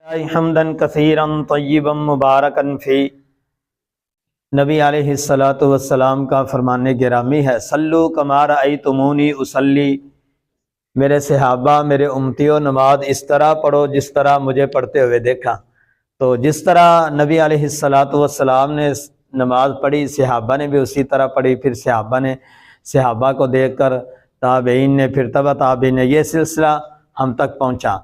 حمدن کثیرا طیبا مبارکا فی۔ نبی علیہ الصلوۃ والسلام کا فرمان گرامی ہے، صلو کما رأیتمونی اصلی، میرے صحابہ میرے امتیوں نماز اس طرح پڑھو جس طرح مجھے پڑھتے ہوئے دیکھا۔ تو جس طرح نبی علیہ الصلوۃ والسلام نے نماز پڑھی، صحابہ نے بھی اسی طرح پڑھی، پھر صحابہ کو دیکھ کر تابعین نے، پھر تبع تابعین نے، یہ سلسلہ ہم تک پہنچا۔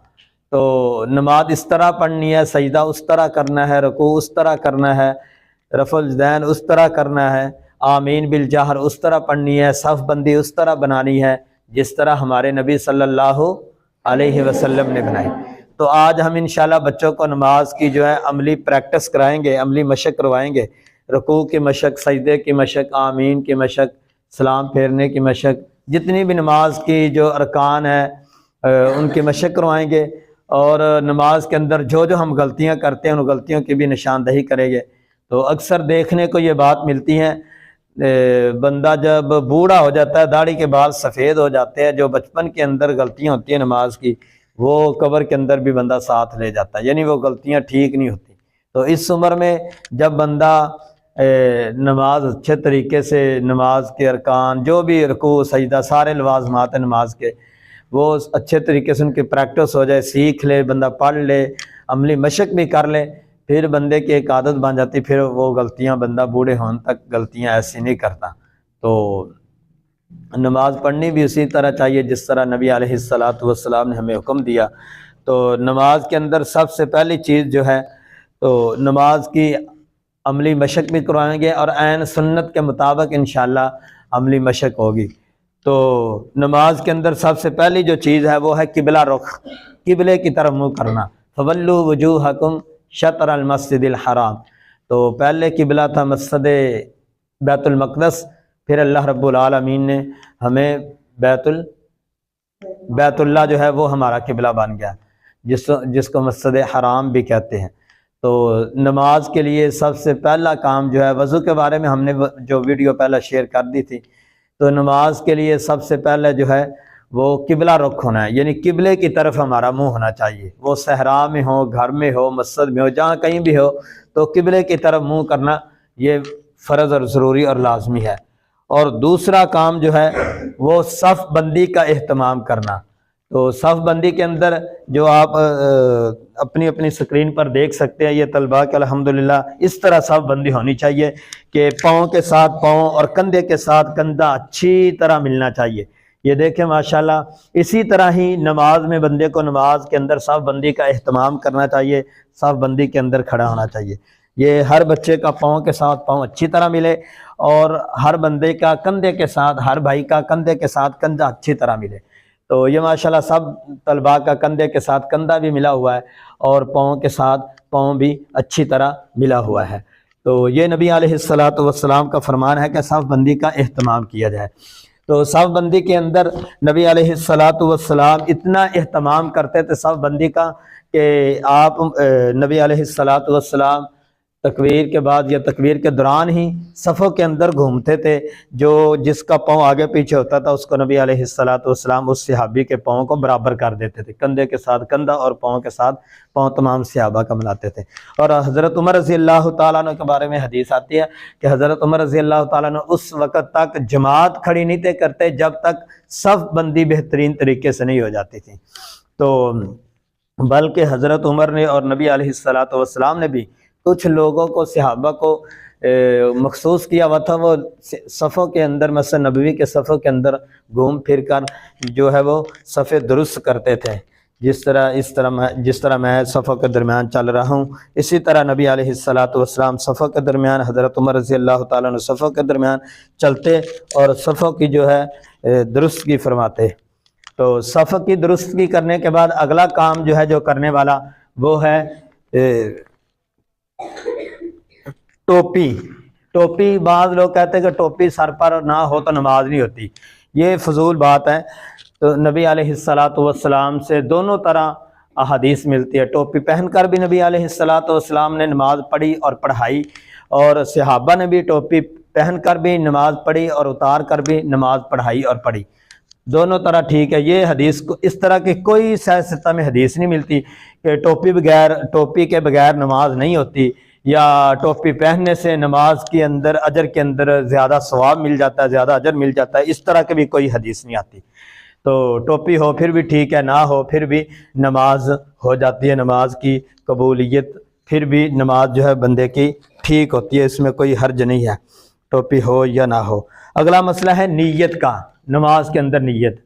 تو نماز اس طرح پڑھنی ہے، سجدہ اس طرح کرنا ہے، رکوع اس طرح کرنا ہے، رفع الیدین اس طرح کرنا ہے، آمین بالجہر اس طرح پڑھنی ہے، صف بندی اس طرح بنانی ہے جس طرح ہمارے نبی صلی اللہ علیہ وسلم نے بنائی۔ تو آج ہم انشاءاللہ بچوں کو نماز کی جو ہے عملی پریکٹس کرائیں گے، عملی مشق کروائیں گے، رکوع کی مشق، سجدے کی مشق، آمین کی مشق، سلام پھیرنے کی مشق، جتنی بھی نماز کی جو ارکان ہیں ان کی مشق کروائیں گے، اور نماز کے اندر جو جو ہم غلطیاں کرتے ہیں ان غلطیوں کی بھی نشاندہی کریں گے۔ تو اکثر دیکھنے کو یہ بات ملتی ہے، بندہ جب بوڑھا ہو جاتا ہے، داڑھی کے بال سفید ہو جاتے ہیں، جو بچپن کے اندر غلطیاں ہوتی ہیں نماز کی، وہ قبر کے اندر بھی بندہ ساتھ لے جاتا ہے، یعنی وہ غلطیاں ٹھیک نہیں ہوتی۔ تو اس عمر میں جب بندہ نماز اچھے طریقے سے، نماز کے ارکان جو بھی رکوع سجدہ سارے لوازمات ہیں نماز کے، وہ اچھے طریقے سے ان کی پریکٹس ہو جائے، سیکھ لے بندہ، پڑھ لے، عملی مشق بھی کر لے، پھر بندے کی ایک عادت بن جاتی، پھر وہ غلطیاں بندہ بوڑھے ہونے تک غلطیاں ایسی نہیں کرتا۔ تو نماز پڑھنی بھی اسی طرح چاہیے جس طرح نبی علیہ الصلوۃ والسلام نے ہمیں حکم دیا۔ تو نماز کے اندر سب سے پہلی چیز جو ہے، تو نماز کی عملی مشق بھی کروائیں گے، اور عین سنت کے مطابق انشاءاللہ عملی مشق ہوگی۔ تو نماز کے اندر سب سے پہلی جو چیز ہے وہ ہے قبلہ رخ، قبلے کی طرف منہ کرنا۔ فولوا وجوہکم شطر المسجد الحرام، تو پہلے قبلہ تھا مسجد بیت المقدس، پھر اللہ رب العالمین نے ہمیں بیت اللہ جو ہے وہ ہمارا قبلہ بن گیا، جس کو مسجد حرام بھی کہتے ہیں۔ تو نماز کے لیے سب سے پہلا کام جو ہے، وضو کے بارے میں ہم نے جو ویڈیو پہلے شیئر کر دی تھی، تو نماز کے لیے سب سے پہلے جو ہے وہ قبلہ رخ ہونا ہے، یعنی قبلے کی طرف ہمارا منہ ہونا چاہیے، وہ صحرا میں ہو، گھر میں ہو، مسجد میں ہو، جہاں کہیں بھی ہو، تو قبلے کی طرف منہ کرنا یہ فرض اور ضروری اور لازمی ہے۔ اور دوسرا کام جو ہے وہ صف بندی کا اہتمام کرنا۔ تو صف بندی کے اندر جو آپ اپنی اپنی سکرین پر دیکھ سکتے ہیں، یہ طلباء کے الحمدللہ اس طرح صف بندی ہونی چاہیے کہ پاؤں کے ساتھ پاؤں اور کندھے کے ساتھ کندھا اچھی طرح ملنا چاہیے۔ یہ دیکھیں ماشاءاللہ، اسی طرح ہی نماز میں بندے کو نماز کے اندر صف بندی کا اہتمام کرنا چاہیے، صف بندی کے اندر کھڑا ہونا چاہیے۔ یہ ہر بچے کا پاؤں کے ساتھ پاؤں اچھی طرح ملے، اور ہر بندے کا کندھے کے ساتھ، ہر بھائی کا کندھے کے ساتھ کندھا اچھی طرح ملے۔ تو یہ ماشاءاللہ سب طلباء کا کندھے کے ساتھ کندھا بھی ملا ہوا ہے، اور پاؤں کے ساتھ پاؤں بھی اچھی طرح ملا ہوا ہے۔ تو یہ نبی علیہ الصلوۃ والسلام کا فرمان ہے کہ صف بندی کا اہتمام کیا جائے۔ تو صف بندی کے اندر نبی علیہ الصلوۃ والسلام اتنا اہتمام کرتے تھے صف بندی کا کہ آپ نبی علیہ الصلوۃ والسلام تکبیر کے بعد یا تکبیر کے دوران ہی صفوں کے اندر گھومتے تھے، جس کا پاؤں آگے پیچھے ہوتا تھا اس کو نبی علیہ الصلوۃ والسلام اس صحابی کے پاؤں کو برابر کر دیتے تھے، کندھے کے ساتھ کندھا اور پاؤں کے ساتھ پاؤں تمام صحابہ کا ملاتے تھے۔ اور حضرت عمر رضی اللہ تعالیٰ عنہ کے بارے میں حدیث آتی ہے کہ حضرت عمر رضی اللہ تعالیٰ عنہ اس وقت تک جماعت کھڑی نہیں تھے کرتے جب تک صف بندی بہترین طریقے سے نہیں ہو جاتی تھی۔ تو بلکہ حضرت عمر نے اور نبی علیہ الصلوۃ والسلام نے بھی کچھ لوگوں کو، صحابہ کو مخصوص کیا ہوا تھا، وہ صفوں کے اندر، مسجد نبوی کے صفوں کے اندر گھوم پھر کر جو ہے وہ صفیں درست کرتے تھے، جس طرح میں صفوں کے درمیان چل رہا ہوں، اسی طرح نبی علیہ الصلوۃ والسلام صفوں کے درمیان، حضرت عمر رضی اللہ تعالیٰ عنہ صفوں کے درمیان چلتے اور صفوں کی جو ہے درستگی فرماتے۔ تو صف کی درستگی کرنے کے بعد اگلا کام جو ہے جو کرنے والا وہ ہے ٹوپی۔ بعض لوگ کہتے ہیں کہ ٹوپی سر پر نہ ہو تو نماز نہیں ہوتی، یہ فضول بات ہے۔ تو نبی علیہ الصلوۃ والسلام سے دونوں طرح احادیث ملتی ہے، ٹوپی پہن کر بھی نبی علیہ الصلوۃ والسلام نے نماز پڑھی اور پڑھائی، اور صحابہ نے بھی ٹوپی پہن کر بھی نماز پڑھی اور اتار کر بھی نماز پڑھائی اور پڑھی۔ دونوں طرح ٹھیک ہے۔ یہ حدیث کو اس طرح کی کوئی صحیح ستہ میں حدیث نہیں ملتی کہ ٹوپی کے بغیر نماز نہیں ہوتی، یا ٹوپی پہننے سے نماز کے اندر اجر کے اندر زیادہ ثواب مل جاتا ہے، زیادہ اجر مل جاتا ہے، اس طرح کی بھی کوئی حدیث نہیں آتی۔ تو ٹوپی ہو پھر بھی ٹھیک ہے، نہ ہو پھر بھی نماز ہو جاتی ہے، نماز کی قبولیت پھر بھی نماز جو ہے بندے کی ٹھیک ہوتی ہے، اس میں کوئی حرج نہیں ہے ٹوپی ہو یا نہ ہو۔ اگلا مسئلہ ہے نیت کا، نماز کے اندر نیت۔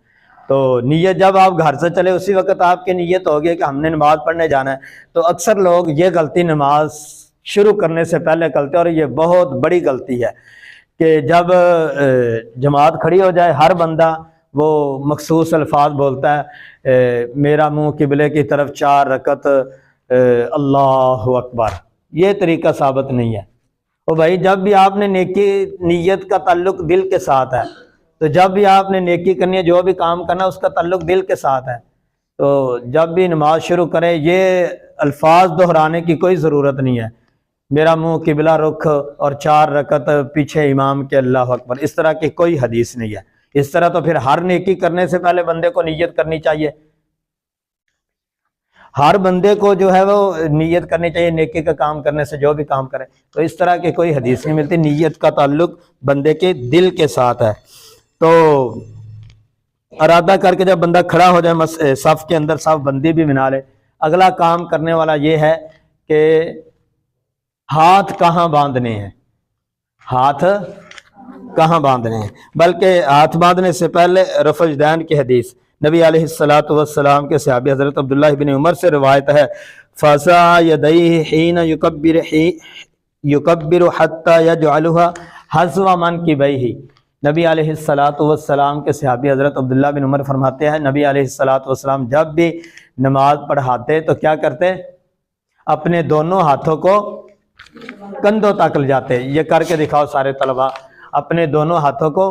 تو نیت جب آپ گھر سے چلے اسی وقت آپ کی نیت ہوگی کہ ہم نے نماز پڑھنے جانا ہے، تو اکثر لوگ یہ غلطی نماز شروع کرنے سے پہلے کرتے ہیں، اور یہ بہت بڑی غلطی ہے کہ جب جماعت کھڑی ہو جائے ہر بندہ وہ مخصوص الفاظ بولتا ہے، میرا منہ قبلے کی طرف 4 رکعت اللہ اکبر، یہ طریقہ ثابت نہیں ہے۔ تو بھائی جب بھی آپ نے نیت کا تعلق دل کے ساتھ ہے، تو جب بھی آپ نے نیکی کرنی ہے، جو بھی کام کرنا اس کا تعلق دل کے ساتھ ہے، تو جب بھی نماز شروع کریں یہ الفاظ دہرانے کی کوئی ضرورت نہیں ہے، میرا منہ قبلہ رخ اور 4 رکعت پیچھے امام کے اللہ اکبر، اس طرح کی کوئی حدیث نہیں ہے۔ اس طرح تو پھر ہر نیکی کرنے سے پہلے بندے کو نیت کرنی چاہیے، ہر بندے کو جو ہے وہ نیت کرنی چاہیے نیکی کا کام کرنے سے، جو بھی کام کرے۔ تو اس طرح کی کوئی حدیث نہیں ملتی، نیت کا تعلق بندے کے دل کے ساتھ ہے۔ تو ارادہ کر کے جب بندہ کھڑا ہو جائے صف کے اندر، صف بندی بھی بنا لے۔ اگلا کام کرنے والا یہ ہے کہ ہاتھ کہاں باندھنے ہیں، ہاتھ کہاں باندھنے ہیں، بلکہ ہاتھ باندھنے سے پہلے رفع الیدین کی حدیث نبی علیہ الصلوۃ والسلام کے صحابی حضرت عبداللہ بن عمر سے روایت ہے، فَصَا يَدَيْهِ حِينَ يُكَبِّرُ حَتَّى يَجْعَلُهَا حَذْوَ مَنْكِبَيْهِ۔ نبی علیہ الصلوۃ والسلام کے صحابی حضرت عبداللہ بن عمر فرماتے ہیں، نبی علیہ الصلوۃ والسلام جب بھی نماز پڑھاتے تو کیا کرتے، اپنے دونوں ہاتھوں کو کندھوں تک لے جاتے۔ یہ کر کے دکھاؤ سارے طلبہ، اپنے دونوں ہاتھوں کو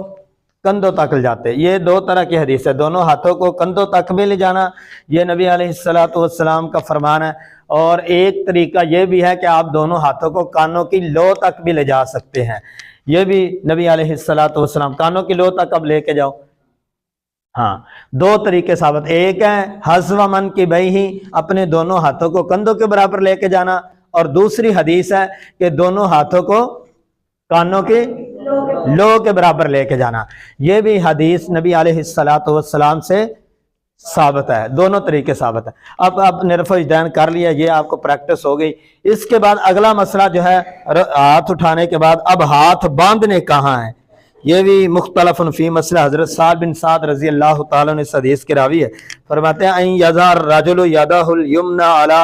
کندھوں تک لے جاتے۔ یہ 2 طرح کی حدیث ہے، دونوں ہاتھوں کو کندھوں تک بھی لے جانا یہ نبی علیہ الصلوۃ والسلام کا فرمان ہے، اور ایک طریقہ یہ بھی ہے کہ آپ دونوں ہاتھوں کو کانوں کی لو تک بھی لے جا سکتے ہیں، یہ بھی نبی علیہ الصلوۃ والسلام، کانوں کی لو تک اب لے کے جاؤ۔ ہاں 2 طریقے ثابت، ایک ہے حذو منکبیہ، اپنے دونوں ہاتھوں کو کندھوں کے برابر لے کے جانا، اور دوسری حدیث ہے کہ دونوں ہاتھوں کو کانوں کے لو کے برابر لے کے جانا، یہ بھی حدیث نبی علیہ الصلوۃ والسلام سے ثابت ہے، دونوں طریقے ثابت ہے۔ اب آپ نے رفع الیدین کر لیا، یہ آپ کو پریکٹس ہو گئی۔ اس کے بعد اگلا مسئلہ جو ہے ہاتھ اٹھانے کے بعد اب ہاتھ باندھنے کہاں ہیں، یہ بھی مختلف فی مسئلہ۔ حضرت سعد بن سعد رضی اللہ تعالیٰ نے اس حدیث کے راوی ہے، فرماتے ہیں ان یضع الرجل یدہ الیمنی علی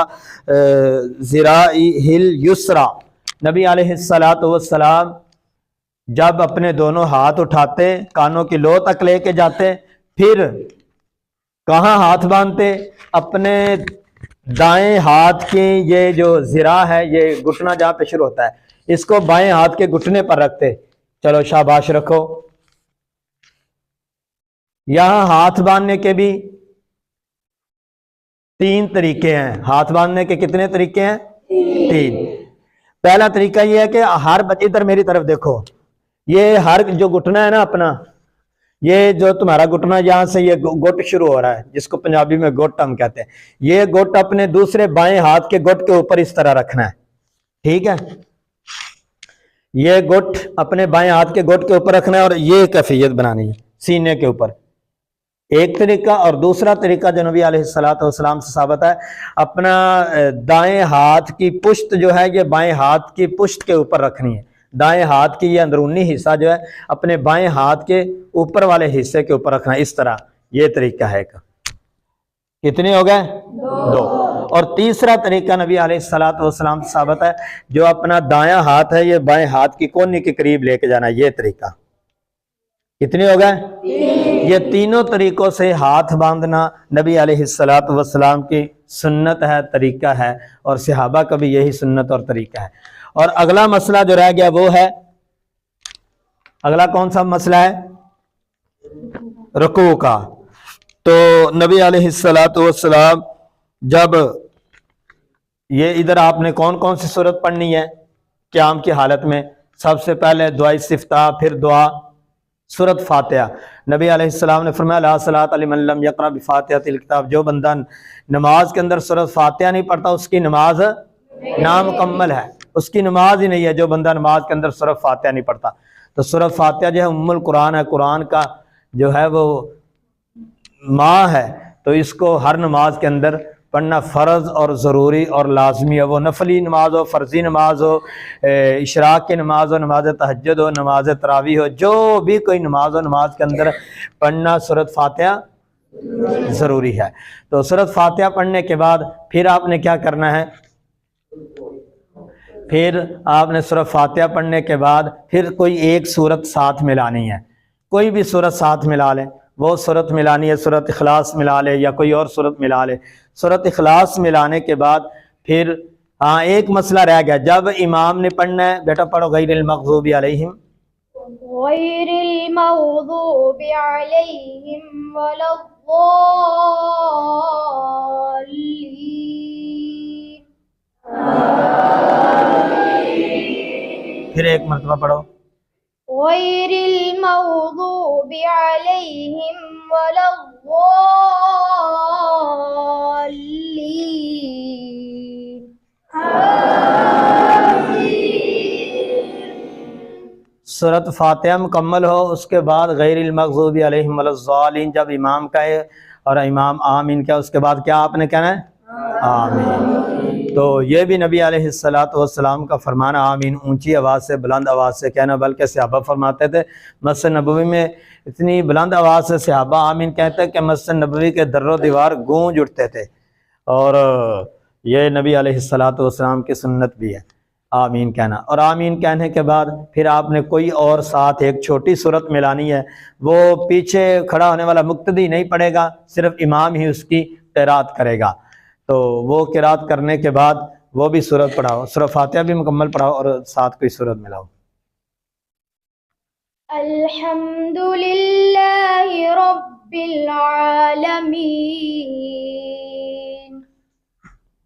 ذراعہ الیسری، نبی علیہ الصلوۃ والسلام جب اپنے دونوں ہاتھ اٹھاتے کانوں کی لو تک لے کے جاتے، پھر کہاں ہاتھ باندھتے، اپنے دائیں ہاتھ کی یہ جو ذراع ہے، یہ گھٹنا جہاں پہ شروع ہوتا ہے، اس کو بائیں ہاتھ کے گھٹنے پر رکھتے۔ چلو شاباش رکھو۔ یہاں ہاتھ باندھنے کے بھی 3 طریقے ہیں، ہاتھ باندھنے کے کتنے طریقے ہیں؟ 3۔ پہلا طریقہ یہ ہے کہ ہر بچے ادھر میری طرف دیکھو، یہ ہر جو گھٹنا ہے نا اپنا، یہ جو تمہارا گھٹنا یہاں سے یہ گٹ شروع ہو رہا ہے، جس کو پنجابی میں گٹ ہم کہتے ہیں، یہ گٹ اپنے دوسرے بائیں ہاتھ کے گٹ کے اوپر اس طرح رکھنا ہے، ٹھیک ہے؟ یہ گٹ اپنے بائیں ہاتھ کے گٹ کے اوپر رکھنا ہے، اور یہ کیفیت بنانی ہے سینے کے اوپر، ایک طریقہ۔ اور دوسرا طریقہ جو نبی علیہ الصلوۃ والسلام سے ثابت ہے، اپنا دائیں ہاتھ کی پشت جو ہے یہ بائیں ہاتھ کی پشت کے اوپر رکھنی ہے، دائیں ہاتھ کی یہ اندرونی حصہ جو ہے اپنے بائیں ہاتھ کے اوپر والے حصے کے اوپر رکھنا ہے، اس طرح۔ یہ طریقہ ہے، کتنے ہو گئے؟ 2۔ اور تیسرا طریقہ نبی علیہ الصلوۃ والسلام سے ثابت ہے، جو اپنا دایاں ہاتھ ہے یہ بائیں ہاتھ کی کونی کے قریب لے کے جانا ہے، یہ طریقہ۔ کتنے ہو گئے؟ یہ تینوں طریقوں سے ہاتھ باندھنا نبی علیہ الصلوۃ والسلام کی سنت ہے، طریقہ ہے، اور صحابہ کا بھی یہی سنت اور طریقہ ہے۔ اور اگلا مسئلہ جو رہ گیا وہ ہے، اگلا کون سا مسئلہ ہے؟ رکوع کا۔ تو نبی علیہ الصلوۃ والسلام جب یہ ادھر آپ نے کون کون سی سورت پڑھنی ہے قیام کی حالت میں؟ سب سے پہلے دعا استفتاح، پھر دعا سورۃ فاتحہ۔ نبی علیہ السلام نے فرمایا لا صلاۃ لمن لم یقرأ بفاتحۃ الکتاب، جو بندہ نماز کے اندر سورۃ فاتحہ نہیں پڑھتا اس کی نماز نامکمل ہے، اس کی نماز ہی نہیں ہے جو بندہ نماز کے اندر سورۃ فاتحہ نہیں پڑھتا۔ تو سورۃ فاتحہ جو ہے ام القرآن ہے، قرآن کا جو ہے وہ ماں ہے، تو اس کو ہر نماز کے اندر پڑھنا فرض اور ضروری اور لازمی ہے، وہ نفلی نماز ہو، فرضی نماز ہو، اشراق کی نماز ہو، نماز تہجد ہو، نماز تراویح ہو، جو بھی کوئی نماز ہو، نماز کے اندر پڑھنا سورۃ فاتحہ ضروری ہے۔ تو سورۃ فاتحہ پڑھنے کے بعد پھر آپ نے کیا کرنا ہے، پھر آپ نے سورۃ فاتحہ پڑھنے کے بعد پھر کوئی ایک سورت ساتھ ملانی ہے، کوئی بھی سورت ساتھ ملا لیں، وہ سورت ملانی ہے، سورۃ اخلاص ملا لے یا کوئی اور سورت ملا لے۔ سورۃ اخلاص ملانے کے بعد پھر ایک مسئلہ رہ گیا، جب امام نے پڑھنا ہے، بیٹا پڑھو غیر المغضوب علیہم، غیر المغضوب علیہم ولا الضالین، پھر ایک مرتبہ پڑھو غیر المغضوب علیہم ولا الضالین، سورۃ فاتحہ مکمل ہو، اس کے بعد غیر المغضوب علیہم ولا الضالین جب امام کہے اور امام آمین کہے، اس کے بعد کیا آپ نے کہنا ہے، آمین۔ تو یہ بھی نبی علیہ السلام کا فرمانا، آمین اونچی آواز سے بلند آواز سے کہنا، بلکہ صحابہ فرماتے تھے مسجد نبوی میں اتنی بلند آواز سے صحابہ آمین کہتے کہ مسجد نبوی کے در و دیوار گونج اٹھتے تھے، اور یہ نبی علیہ السلام کی سنت بھی ہے آمین کہنا۔ اور آمین کہنے کے بعد پھر آپ نے کوئی اور ساتھ ایک چھوٹی سورت ملانی ہے، وہ پیچھے کھڑا ہونے والا مقتدی نہیں پڑھے گا، صرف امام ہی اس کی قرات کرے گا۔ تو وہ قرات کرنے کے بعد وہ بھی سورت پڑھاؤ، سورۃ فاتحہ بھی مکمل پڑھاؤ اور ساتھ کوئی سورت ملاؤ۔ الحمد للہ رب العالمین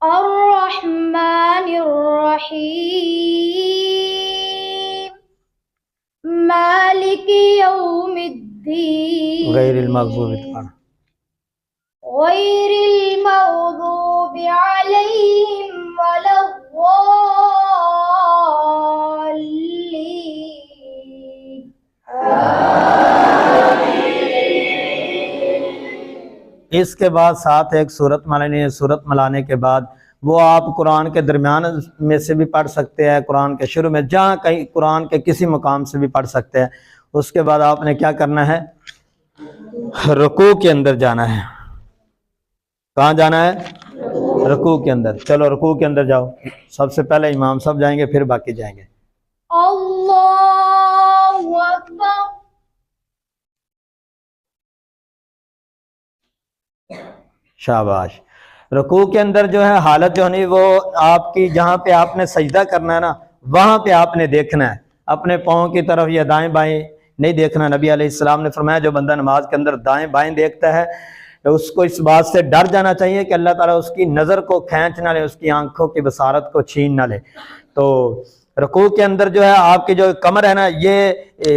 الرحمن الرحیم مالک یوم الدین غیر المغضوب غیر المغضوب علیہم ولا الضالین، اس کے بعد ساتھ ایک سورت ملانی ہے، سورت ملانے کے بعد وہ آپ قرآن کے درمیان میں سے بھی پڑھ سکتے ہیں، قرآن کے شروع میں جہاں کہیں قرآن کے کسی مقام سے بھی پڑھ سکتے ہیں۔ اس کے بعد آپ نے کیا کرنا ہے، رکوع کے اندر جانا ہے۔ کہاں جانا ہے، رکوع کے اندر۔ چلو رکوع کے اندر جاؤ، سب سے پہلے امام صاحب جائیں گے پھر باقی جائیں گے۔ اللہ اکبر، شاباش۔ رکوع کے اندر جو ہے حالت جو نہیں، وہ آپ کی جہاں پہ آپ نے سجدہ کرنا ہے نا، وہاں پہ آپ نے دیکھنا ہے، اپنے پاؤں کی طرف یا دائیں بائیں نہیں دیکھنا۔ نبی علیہ السلام نے فرمایا جو بندہ نماز کے اندر دائیں بائیں دیکھتا ہے اس کو اس بات سے ڈر جانا چاہیے کہ اللہ تعالیٰ اس کی نظر کو کھینچ نہ لے، اس کی آنکھوں کی بصارت کو چھین نہ لے۔ تو رکوع کے اندر جو ہے آپ کی جو کمر ہے نا، یہ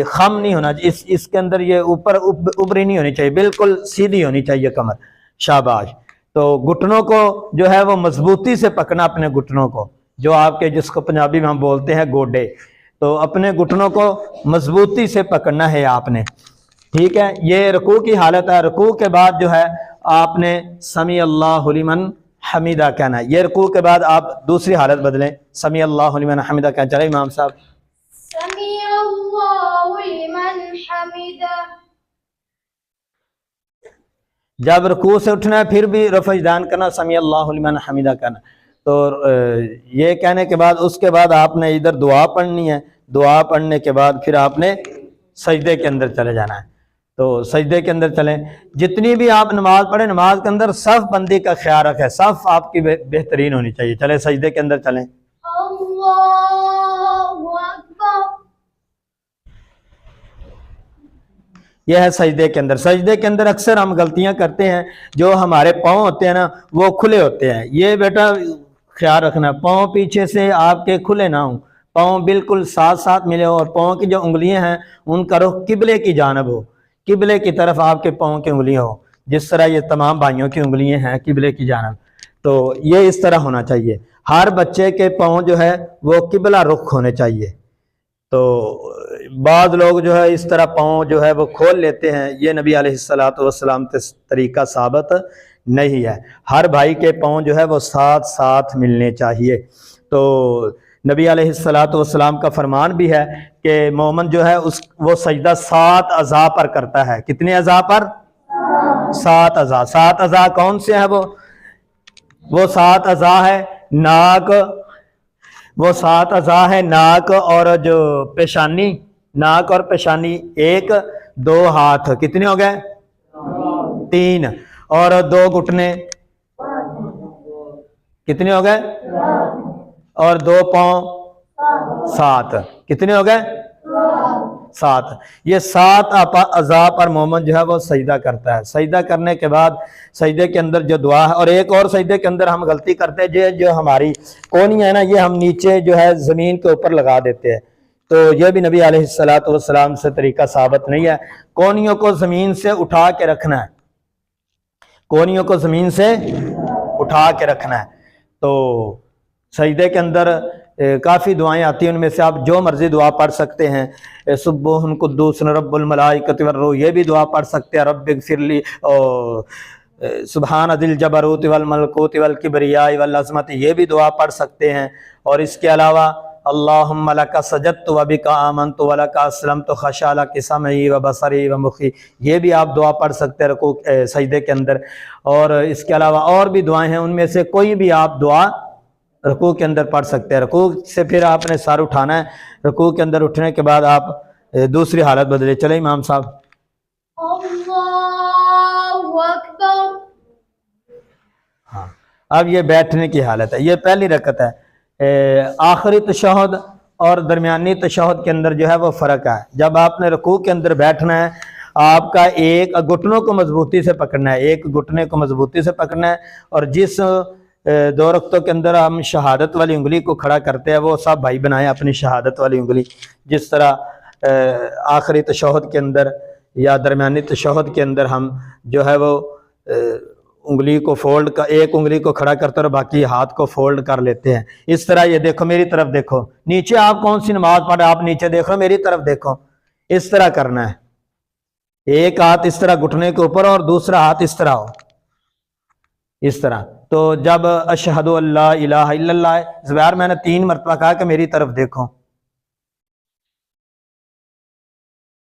خم نہیں ہونا، اس کے اندر یہ اوپر ابری نہیں ہونی چاہیے، بالکل سیدھی ہونی چاہیے کمر۔ شاباش۔ تو گھٹنوں کو جو ہے وہ مضبوطی سے پکڑنا، اپنے گھٹنوں کو، جو آپ کے جس کو پنجابی میں ہم بولتے ہیں گوڈے، تو اپنے گھٹنوں کو مضبوطی سے پکڑنا ہے آپ نے، ٹھیک ہے۔ یہ رکوع کی حالت ہے۔ رکوع کے بعد جو ہے آپ نے سمی اللہ لمن حمیدہ کہنا ہے۔ یہ رکوع کے بعد آپ دوسری حالت بدلیں، سمی اللہ لمن حمیدہ کہنا۔ چلے امام صاحب، سمی اللہ لمن حمیدہ۔ جب رکوع سے اٹھنا ہے پھر بھی رفع یدین کرنا، سمی اللہ لمن حمیدہ کہنا۔ تو یہ کہنے کے بعد اس کے بعد آپ نے ادھر دعا پڑھنی ہے، دعا پڑھنے کے بعد پھر آپ نے سجدے کے اندر چلے جانا ہے۔ تو سجدے کے اندر چلیں، جتنی بھی آپ نماز پڑھیں نماز کے اندر صف بندی کا خیال رکھیں، صف آپ کی بہترین ہونی چاہیے۔ چلیں سجدے کے اندر چلیں۔ اللہ اکبر۔ یہ ہے سجدے کے اندر۔ سجدے کے اندر اکثر ہم غلطیاں کرتے ہیں، جو ہمارے پاؤں ہوتے ہیں نا وہ کھلے ہوتے ہیں، یہ بیٹا خیال رکھنا، پاؤں پیچھے سے آپ کے کھلے نہ ہوں، پاؤں بالکل ساتھ ساتھ ملے ہو اور پاؤں کی جو انگلیاں ہیں ان کا رخ قبلے کی جانب ہو، قبلے کی طرف آپ کے پاؤں کی انگلیاں ہو، جس طرح یہ تمام بھائیوں کی انگلیاں ہیں قبلے کی جانب، تو یہ اس طرح ہونا چاہیے۔ ہر بچے کے پاؤں جو ہے وہ قبلہ رخ ہونے چاہیے۔ تو بعض لوگ جو ہے اس طرح پاؤں جو ہے وہ کھول لیتے ہیں، یہ نبی علیہ السلام کے طریقہ ثابت نہیں ہے۔ ہر بھائی کے پاؤں جو ہے وہ ساتھ ساتھ ملنے چاہیے۔ تو نبی علیہ السلام کا فرمان بھی ہے کہ مومن جو ہے وہ سجدہ 7 اعضاء پر کرتا ہے۔ کتنے اعضاء پر؟ 7 اعضاء۔ 7 اعضاء کون سے ہیں؟ وہ 7 اعضاء ہے ناک، وہ 7 اعضاء ہے ناک اور جو پیشانی، ناک اور پیشانی 1، 2 ہاتھ، کتنے ہو گئے؟ 3، اور 2 گھٹنے، کتنے ہو گئے؟ اور 2 پاؤں، 7، کتنے ہو گئے؟ 7۔ یہ 7 اعضاء پر مومن جو ہے وہ سجدہ کرتا ہے۔ سجدہ کرنے کے بعد سجدے کے اندر جو دعا ہے، اور ایک اور سجدے کے اندر ہم غلطی کرتے ہیں، جو ہماری کونیاں ہے نا، یہ ہم نیچے جو ہے زمین کے اوپر لگا دیتے ہیں، تو یہ بھی نبی علیہ السلام سے طریقہ ثابت نہیں ہے۔ کونیوں کو زمین سے اٹھا کے رکھنا ہے، کونیوں کو زمین سے اٹھا کے رکھنا ہے۔ تو سجدے کے اندر کافی دعائیں آتی ہیں، ان میں سے آپ جو مرضی دعا پڑھ سکتے ہیں۔ سبوح قدوس رب الملائکۃ والروح، یہ بھی دعا پڑھ سکتے ہیں۔ رب اغفر لی، سبحان ذی الجبروت والملکوت والکبریاء والعظمت، یہ بھی دعا پڑھ سکتے ہیں۔ اور اس کے علاوہ اللہم لک سجدت وبک آمنت ولک اسلمت خشع لک سمعی وبصری ومخی، یہ بھی آپ دعا پڑھ سکتے ہیں رکوع سجدے کے اندر۔ اور اس کے علاوہ اور بھی دعائیں ہیں، ان میں سے کوئی بھی آپ دعا رکوع کے اندر پڑھ سکتے ہیں۔ رکوع سے پھر آپ نے سر اٹھانا ہے، رکوع کے اندر اٹھنے کے بعد آپ دوسری حالت بدلے۔ چلیں امام صاحب، اللہ اکبر۔ ہاں اب یہ بیٹھنے کی حالت ہے، یہ پہلی رکعت ہے۔ آخری تشہد اور درمیانی تشہد کے اندر جو ہے وہ فرق ہے۔ جب آپ نے رکوع کے اندر بیٹھنا ہے، آپ کا ایک گھٹنوں کو مضبوطی سے پکڑنا ہے، ایک گھٹنے کو مضبوطی سے پکڑنا ہے، اور جس 2 رکعتوں کے اندر ہم شہادت والی انگلی کو کھڑا کرتے ہیں، وہ سب بھائی بنائیں اپنی شہادت والی انگلی، جس طرح آخری تشہد کے اندر یا درمیانی تشہد کے اندر ہم جو ہے وہ انگلی کو فولڈ کا، ایک انگلی کو کھڑا کرتے اور باقی ہاتھ کو فولڈ کر لیتے ہیں۔ اس طرح یہ دیکھو، میری طرف دیکھو، نیچے آپ کون سی نماز پڑھ، آپ نیچے دیکھو، میری طرف دیکھو، اس طرح کرنا ہے۔ ایک ہاتھ اس طرح گھٹنے کے اوپر اور دوسرا ہاتھ اس طرح ہو، اس طرح۔ تو جب اشہد اللہ الہ الا اللہ ہے، زبیر میں نے 3 مرتبہ کہا کہ میری طرف دیکھو،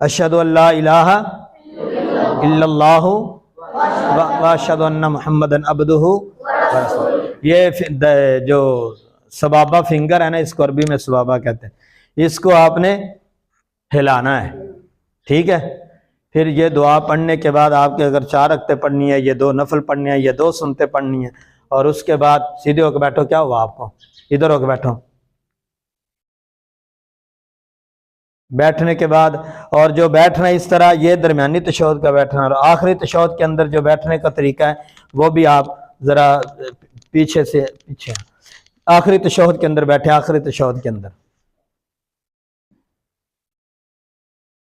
اشہد اللہ الہ الا اللہ واشہد ان محمدن عبدہ ورسولہ۔ یہ جو سبابہ فنگر ہے نا، اس کو عربی میں سبابہ کہتے ہیں، اس کو آپ نے ہلانا ہے، ٹھیک ہے۔ پھر یہ دعا پڑھنے کے بعد آپ کے اگر 4 رکعتیں پڑھنی ہے، یہ 2 نفل پڑھنی ہے، یہ 2 سنتیں پڑھنی ہیں، اور اس کے بعد سیدھے ہو کے بیٹھو۔ کیا ہوا آپ کو؟ ادھر ہو کے بیٹھو۔ بیٹھنے کے بعد، اور جو بیٹھنا اس طرح، یہ درمیانی تشہد کا بیٹھنا، اور آخری تشہد کے اندر جو بیٹھنے کا طریقہ ہے وہ بھی آپ ذرا پیچھے سے پیچھے آخری تشہد کے اندر بیٹھے۔ آخری تشہد کے اندر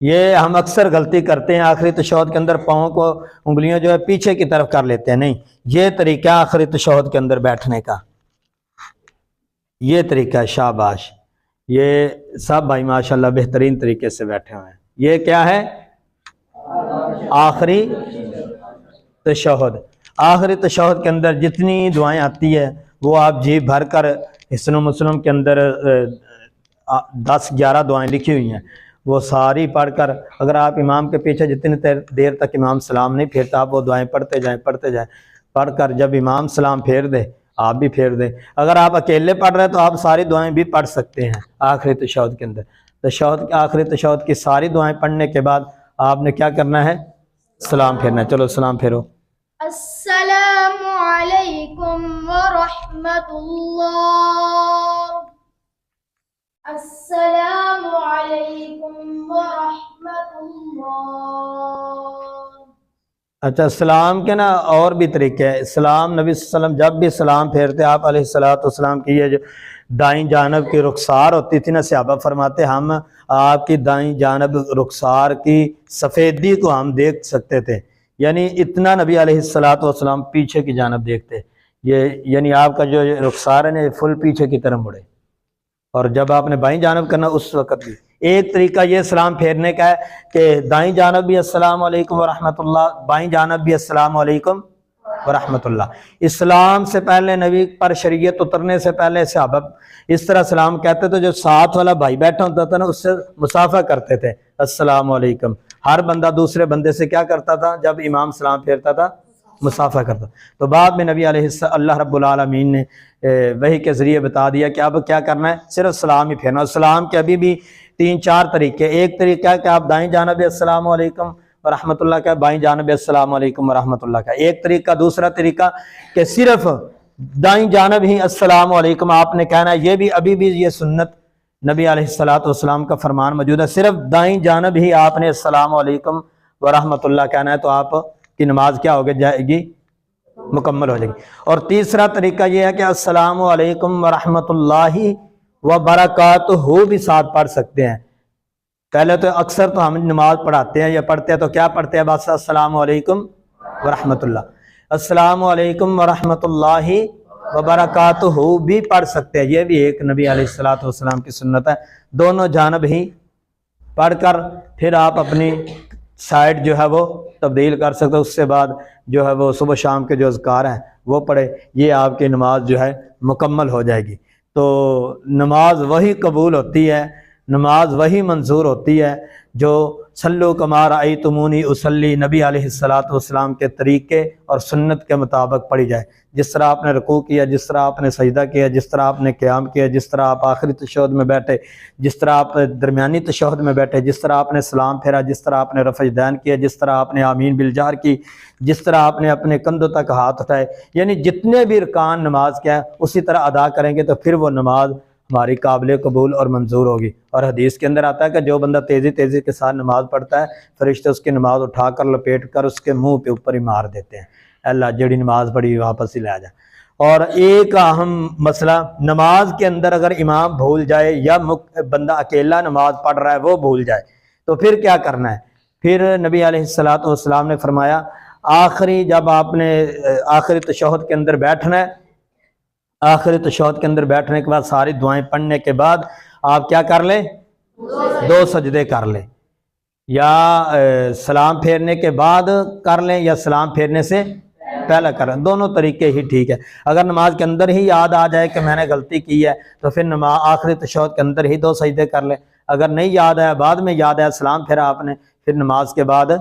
یہ ہم اکثر غلطی کرتے ہیں، آخری تشہد کے اندر پاؤں کو، انگلیاں جو ہے پیچھے کی طرف کر لیتے ہیں، نہیں، یہ طریقہ آخری تشہد کے اندر بیٹھنے کا، یہ طریقہ ہے۔ شاباش، یہ سب بھائی ماشاءاللہ بہترین طریقے سے بیٹھے ہوئے ہیں۔ یہ کیا ہے؟ آخری تشہد۔ آخری تشہد کے اندر جتنی دعائیں آتی ہے وہ آپ جی بھر کر، حسن و مسلم کے اندر 10-11 دعائیں لکھی ہوئی ہیں، وہ ساری پڑھ کر، اگر آپ امام کے پیچھے جتنی دیر تک امام سلام نہیں پھیرتا، آپ وہ دعائیں پڑھتے جائیں پڑھ کر جب امام سلام پھیر دے آپ بھی پھیر دیں۔ اگر آپ اکیلے پڑھ رہے ہیں تو آپ ساری دعائیں بھی پڑھ سکتے ہیں آخری تشہد کے اندر۔ تشہد کے آخری تشہد کی ساری دعائیں پڑھنے کے بعد آپ نے کیا کرنا ہے؟ سلام پھیرنا ہے۔ چلو سلام پھیرو۔ السلام علیکم ورحمۃ اللہ۔ السلام علیکم ورحمۃ اللہ۔ اچھا سلام کے نا اور بھی طریقے ہیں. سلام نبی صلی اللہ علیہ وسلم جب بھی سلام پھیرتے آپ علیہ الصلوۃ والسلام کی یہ جو دائیں جانب کی رخسار ہوتی تھی نا، صحابہ فرماتے ہم آپ کی دائیں جانب رخسار کی سفیدی کو ہم دیکھ سکتے تھے، یعنی اتنا نبی علیہ الصلوۃ والسلام پیچھے کی جانب دیکھتے. یہ یعنی آپ کا جو رخسار ہے نا یہ فل پیچھے کی طرف مڑے، اور جب آپ نے بائیں جانب کرنا اس وقت بھی. ایک طریقہ یہ سلام پھیرنے کا ہے کہ دائیں جانب بھی السلام علیکم ورحمۃ اللہ، بائیں جانب بھی السلام علیکم ورحمۃ اللہ. اسلام سے پہلے نبی پر شریعت اترنے سے پہلے صحابہ اس طرح سلام کہتے تھے، جو ساتھ والا بھائی بیٹھا ہوتا تھا نا اس سے مصافحہ کرتے تھے السلام علیکم. ہر بندہ دوسرے بندے سے کیا کرتا تھا جب امام سلام پھیرتا تھا؟ مصافحہ کرتا. تو بعد میں نبی علیہ اللہ رب العالمین نے وحی کے ذریعے بتا دیا کہ اب کیا کرنا ہے، صرف سلام ہی پھیرنا. سلام کے ابھی بھی 3-4 طریقے. ایک طریقہ ہے کہ آپ دائیں جانب السلام علیکم ورحمۃ اللہ کا، بائیں جانب السلام علیکم ورحمۃ اللہ کا ایک طریقہ. دوسرا طریقہ کہ صرف دائیں جانب ہی السلام علیکم آپ نے کہنا ہے. یہ بھی ابھی بھی یہ سنت نبی علیہ الصلوۃ والسلام کا فرمان موجود ہے، صرف دائیں جانب ہی آپ نے السلام علیکم ورحمۃ اللہ کہنا ہے، تو آپ کی نماز کیا ہو جائے گی؟ مکمل ہو جائے گی. اور تیسرا طریقہ یہ ہے کہ السلام علیکم ورحمۃ اللہ وبرکاتہ بھی ساتھ پڑھ سکتے ہیں. پہلے تو اکثر تو ہم نماز پڑھاتے ہیں یا پڑھتے ہیں تو کیا پڑھتے ہیں؟ بس السلام علیکم ورحمۃ اللہ. السلام علیکم ورحمۃ اللہ وبرکاتہ بھی پڑھ سکتے ہیں، یہ بھی ایک نبی علیہ الصلوۃ والسلام کی سنت ہے. دونوں جانب ہی پڑھ کر پھر آپ اپنی سائڈ جو ہے وہ تبدیل کر سکتے. اس سے بعد جو ہے وہ صبح شام کے جو اذکار ہیں وہ پڑھے، یہ آپ کی نماز جو ہے مکمل ہو جائے گی. تو نماز وہی قبول ہوتی ہے، نماز وہی منظور ہوتی ہے جو صلو کما رأیتمونی اصلی نبی علیہ الصلوۃ والسلام کے طریقے اور سنت کے مطابق پڑھی جائے. جس طرح آپ نے رکوع کیا، جس طرح آپ نے سجدہ کیا، جس طرح آپ نے قیام کیا، جس طرح آپ آخری تشہد میں بیٹھے، جس طرح آپ درمیانی تشہد میں بیٹھے، جس طرح آپ نے سلام پھیرا، جس طرح آپ نے رفع دین کیا، جس طرح آپ نے آمین بالجہر کی، جس طرح آپ نے اپنے کندھوں تک ہاتھ اٹھائے، یعنی جتنے بھی ارکان نماز کے ہیں اسی طرح ادا کریں گے تو پھر وہ نماز ہماری قابل قبول اور منظور ہوگی. اور حدیث کے اندر آتا ہے کہ جو بندہ تیزی تیزی کے ساتھ نماز پڑھتا ہے فرشتے اس کی نماز اٹھا کر لپیٹ کر اس کے منہ پہ اوپر ہی مار دیتے ہیں، اللہ جڑی نماز پڑھی واپس ہی لے آ جائے. اور ایک اہم مسئلہ، نماز کے اندر اگر امام بھول جائے یا بندہ اکیلا نماز پڑھ رہا ہے وہ بھول جائے تو پھر کیا کرنا ہے؟ پھر نبی علیہ الصلوۃ والسلام نے فرمایا آخری جب آپ نے آخری تشہد کے اندر بیٹھنا ہے، آخری تشہد کے اندر بیٹھنے کے بعد ساری دعائیں پڑھنے کے بعد آپ کیا کر لیں؟ 2 سجدے کر لیں، یا سلام پھیرنے کے بعد کر لیں یا سلام پھیرنے سے پہلا کر لیں. دونوں طریقے ہی ٹھیک ہے. اگر نماز کے اندر ہی یاد آ جائے کہ میں نے غلطی کی ہے تو پھر نماز آخری تشہد کے اندر ہی 2 سجدے کر لیں. اگر نہیں یاد آیا، بعد میں یاد آیا، سلام پھیرا آپ نے، پھر نماز کے بعد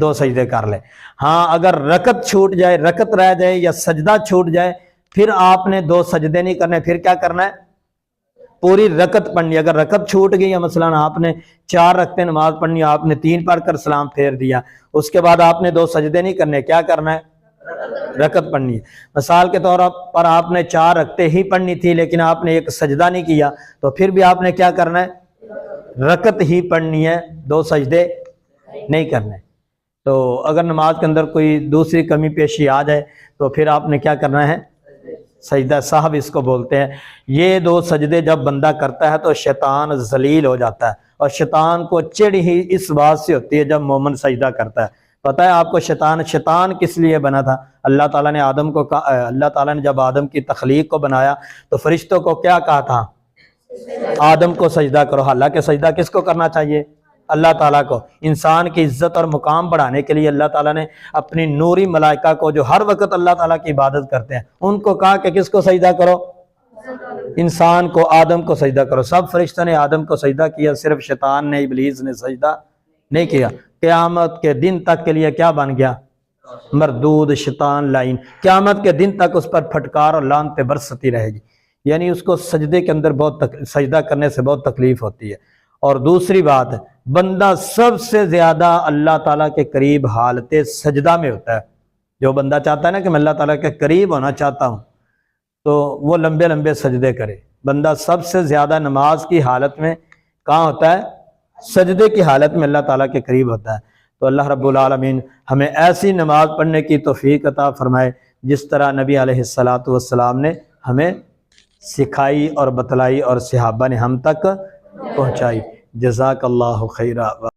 2 سجدے کر لیں. ہاں اگر رکعت چھوٹ جائے، رکعت رہ جائے یا سجدہ چھوٹ جائے پھر آپ نے 2 سجدے نہیں کرنے، پھر کیا کرنا ہے؟ پوری رکعت پڑھنی. اگر رکعت چھوٹ گئی یا مثلا آپ نے 4 رکعتیں نماز پڑھنی، آپ نے 3 پڑھ کر سلام پھیر دیا، اس کے بعد آپ نے 2 سجدے نہیں کرنے، کیا کرنا ہے؟ رکعت پڑھنی ہے. مثال کے طور پر آپ نے 4 رکعتیں ہی پڑھنی تھی لیکن آپ نے 1 سجدہ نہیں کیا تو پھر بھی آپ نے کیا کرنا ہے؟ رکعت ہی پڑھنی ہے، 2 سجدے نہیں کرنے. تو اگر نماز کے اندر کوئی دوسری کمی پیشی آ جائے تو پھر آپ نے کیا کرنا ہے؟ سجدہ صاحب اس کو بولتے ہیں. یہ 2 سجدے جب بندہ کرتا ہے تو شیطان ذلیل ہو جاتا ہے، اور شیطان کو چڑ ہی اس بات سے ہوتی ہے جب مومن سجدہ کرتا ہے. پتہ ہے آپ کو شیطان کس لیے بنا تھا؟ اللہ تعالیٰ نے اللہ تعالیٰ نے جب آدم کی تخلیق کو بنایا تو فرشتوں کو کیا کہا تھا؟ آدم کو سجدہ کرو. حالانکہ سجدہ کس کو کرنا چاہیے؟ اللہ تعالیٰ کو. انسان کی عزت اور مقام بڑھانے کے لیے اللہ تعالیٰ نے اپنی نوری ملائکہ کو جو ہر وقت اللہ تعالیٰ کی عبادت کرتے ہیں ان کو کہا کہ کس کو سجدہ کرو؟ انسان کو، آدم کو سجدہ کرو. سب فرشتوں نے آدم کو سجدہ کیا، صرف شیطان نے، ابلیس نے سجدہ نہیں کیا. قیامت کے دن تک کے لیے کیا بن گیا؟ مردود، شیطان لعین. قیامت کے دن تک اس پر پھٹکار اور لعنتیں برستی رہے گی. یعنی اس کو سجدے کے اندر سجدہ کرنے سے بہت تکلیف ہوتی ہے. اور دوسری بات، بندہ سب سے زیادہ اللہ تعالیٰ کے قریب حالت سجدہ میں ہوتا ہے. جو بندہ چاہتا ہے نا کہ میں اللہ تعالیٰ کے قریب ہونا چاہتا ہوں تو وہ لمبے لمبے سجدے کرے. بندہ سب سے زیادہ نماز کی حالت میں کہاں ہوتا ہے؟ سجدے کی حالت میں اللہ تعالیٰ کے قریب ہوتا ہے. تو اللہ رب العالمین ہمیں ایسی نماز پڑھنے کی توفیق عطا فرمائے جس طرح نبی علیہ الصلاۃ والسلام نے ہمیں سکھائی اور بتلائی اور صحابہ نے ہم تک پہنچائی۔ جزاک اللہ خیرہ۔